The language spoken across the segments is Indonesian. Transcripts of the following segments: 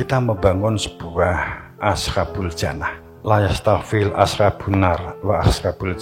kita membangun sebuah ashabul jannah. La yastafil ashabun nar wa ashabul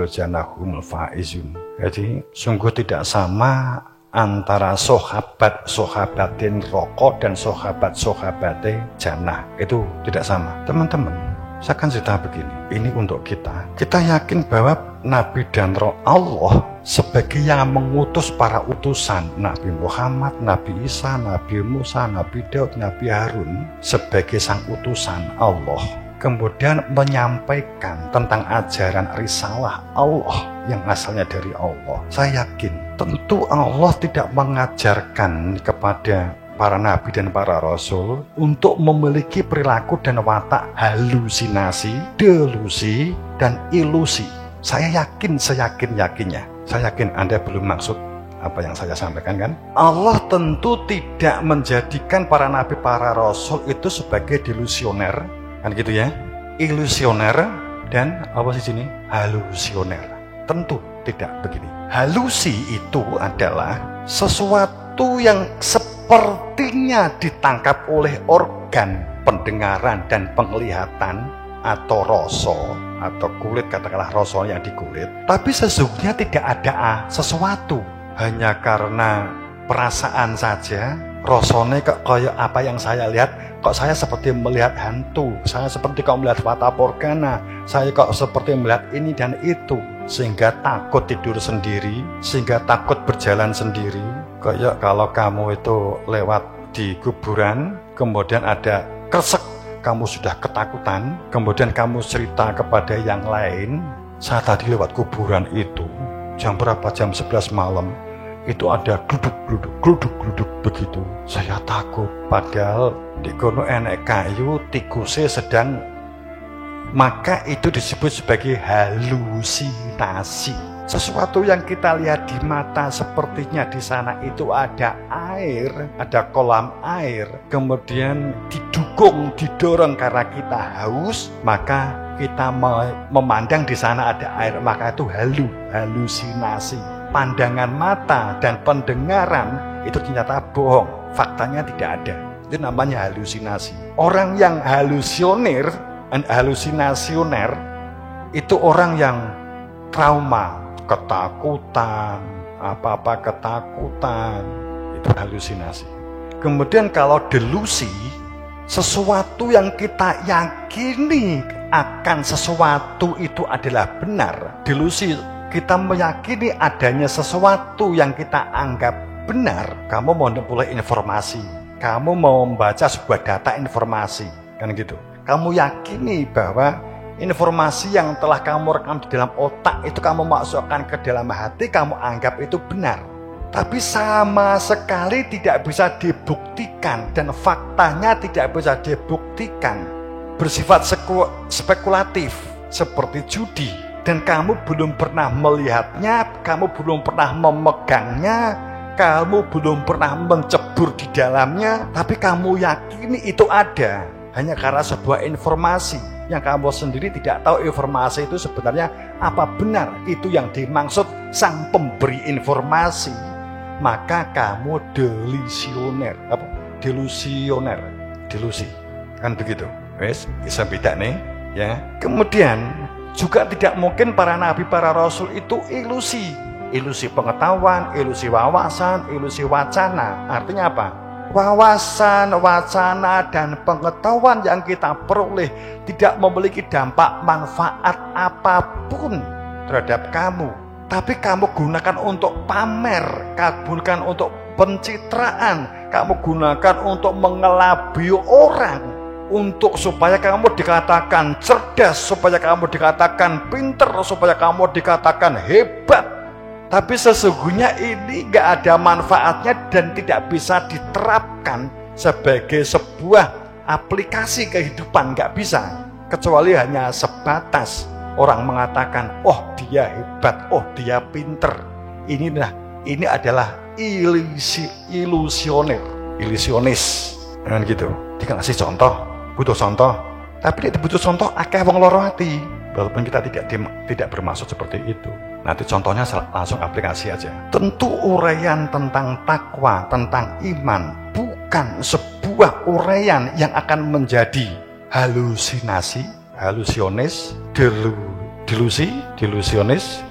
jannah humul faizun. Jadi sungguh tidak sama antara sahabat-sahabatin rokok dan sahabat-sahabatin jannah. Itu tidak sama. Teman-teman, saya akan cerita begini. Ini untuk kita. Kita yakin bahwa Nabi dan Roh Allah sebagai yang mengutus para utusan, Nabi Muhammad, Nabi Isa, Nabi Musa, Nabi Daud, Nabi Harun, sebagai sang utusan Allah, kemudian menyampaikan tentang ajaran risalah Allah yang asalnya dari Allah. Saya yakin tentu Allah tidak mengajarkan kepada para nabi dan para rasul untuk memiliki perilaku dan watak halusinasi, delusi, dan ilusi. Saya yakin, seyakin-yakinnya. Saya yakin Anda belum maksud apa yang saya sampaikan, kan? Allah tentu tidak menjadikan para nabi, para rasul itu sebagai delusioner, kan gitu ya? Ilusioner dan apa sih sini? Halusioner. Tentu tidak begini. Halusi itu adalah sesuatu yang sepertinya ditangkap oleh organ pendengaran dan penglihatan atau rasa atau kulit, katakanlah rasa yang di kulit, tapi sesungguhnya tidak ada sesuatu, hanya karena perasaan saja. Rasanya kok kayak apa yang saya lihat, kok saya seperti melihat hantu, saya seperti kok melihat fata morgana, saya kok seperti melihat ini dan itu, sehingga takut tidur sendiri, sehingga takut berjalan sendiri. Kayak kalau kamu itu lewat di kuburan, kemudian ada kresek, kamu sudah ketakutan, kemudian kamu cerita kepada yang lain, saya tadi lewat kuburan itu, jam berapa, jam 11 malam, itu ada gluduk begitu. Saya takut, padahal di kono enek kayu, tikusnya sedang, maka itu disebut sebagai halusinasi. Sesuatu yang kita lihat di mata sepertinya di sana itu ada air, ada kolam air, kemudian didorong karena kita haus, maka kita memandang di sana ada air, maka itu halusinasi. Pandangan mata dan pendengaran itu ternyata bohong, faktanya tidak ada. Itu namanya halusinasi. Orang yang halusioner itu orang yang trauma, ketakutan, apa-apa ketakutan, itu halusinasi. Kemudian kalau delusi, sesuatu yang kita yakini akan sesuatu itu adalah benar. Delusi, kita meyakini adanya sesuatu yang kita anggap benar. Kamu mau memperoleh informasi, kamu mau membaca sebuah data informasi, kan gitu. Kamu yakini bahwa informasi yang telah kamu rekam di dalam otak itu kamu masukkan ke dalam hati, kamu anggap itu benar. Tapi sama sekali tidak bisa dibuktikan dan faktanya tidak bisa dibuktikan. Bersifat spekulatif seperti judi. Dan kamu belum pernah melihatnya, kamu belum pernah memegangnya, kamu belum pernah mencebur di dalamnya, tapi kamu yakini itu ada. Hanya karena sebuah informasi yang kamu sendiri tidak tahu informasi itu sebenarnya apa benar itu yang dimaksud sang pemberi informasi, maka kamu delusioner, delusi, kan begitu. Wes, bisa beda nih, ya. Kemudian juga tidak mungkin para nabi, para rasul itu ilusi pengetahuan, ilusi wawasan, ilusi wacana. Artinya apa? Wawasan, wacana, dan pengetahuan yang kita peroleh tidak memiliki dampak manfaat apapun terhadap kamu. Tapi kamu gunakan untuk pamer, kamu gunakan untuk pencitraan, kamu gunakan untuk mengelabui orang, untuk supaya kamu dikatakan cerdas, supaya kamu dikatakan pinter, supaya kamu dikatakan hebat. Tapi sesungguhnya ini gak ada manfaatnya dan tidak bisa diterapkan sebagai sebuah aplikasi kehidupan, gak bisa. Kecuali hanya sebatas orang mengatakan, oh dia hebat, oh dia pinter. Ini adalah ilusionis, kan gitu. Dikasih contoh, butuh contoh, tapi dia butuh contoh akeh wong loro ati. Walaupun kita tidak bermaksud seperti itu. Nanti contohnya langsung aplikasi aja. Tentu uraian tentang takwa, tentang iman bukan sebuah sebuah uraian yang akan menjadi halusinasi, halusionis, delusionis,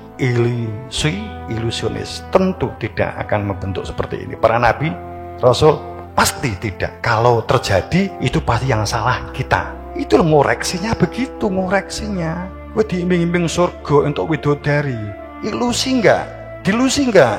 ilusionis. Tentu tidak akan membentuk seperti ini. Para nabi, rasul pasti tidak. Kalau terjadi itu pasti yang salah kita. Itu ngoreksinya begitu, ngoreksinya. Gue diimbing-imbing surga untuk widodari. Ilusi enggak? Delusi enggak?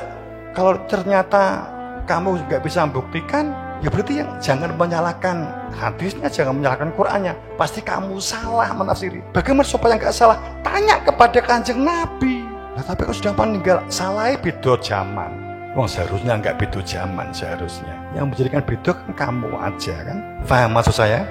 Kalau ternyata kamu nggak bisa membuktikan, ya berarti yang jangan menyalahkan hadisnya, jangan menyalahkan Qur'annya. Pasti kamu salah menafsiri. Bagaimana supaya nggak salah? Tanya kepada Kanjeng Nabi. Nah, tapi kalau sudah meninggal, salahnya beda zaman. Wong seharusnya nggak beda zaman seharusnya. Yang menjadikan beda kan kamu aja kan. Paham maksud saya?